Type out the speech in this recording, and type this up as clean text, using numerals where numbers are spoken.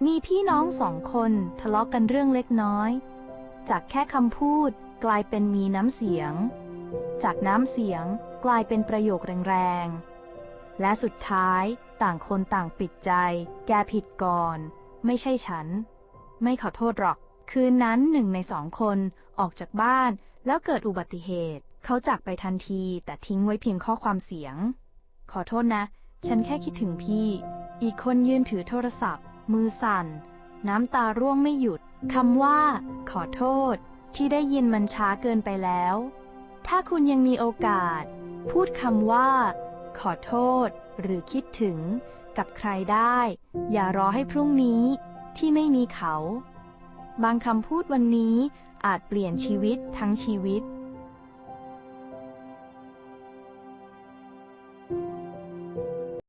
มีพี่น้อง2 คนทะเลาะกันเรื่องเล็กน้อยจากแค่คำพูดกลายเป็นมีน้ำเสียงจากน้ำเสียงกลายเป็นประโยคแรงๆและสุดท้ายต่างคนต่างปิดใจแกผิดก่อนไม่ใช่ฉันไม่ขอโทษหรอกคืนนั้น1 ใน 2 คนออกจากบ้านแล้วเกิดอุบัติเหตุเขาจากไปทันทีแต่ทิ้งไว้เพียงข้อความเสียงขอโทษนะฉันแค่คิดถึงพี่อีกคนยืนถือโทรศัพท์มือสั่นน้ำตาร่วงไม่หยุดคำว่าขอโทษที่ได้ยินมันช้าเกินไปแล้วถ้าคุณยังมีโอกาสพูดคำว่าขอโทษหรือคิดถึงกับใครได้อย่ารอให้พรุ่งนี้ที่ไม่มีเขาบางคำพูดวันนี้อาจเปลี่ยนชีวิตทั้งชีวิต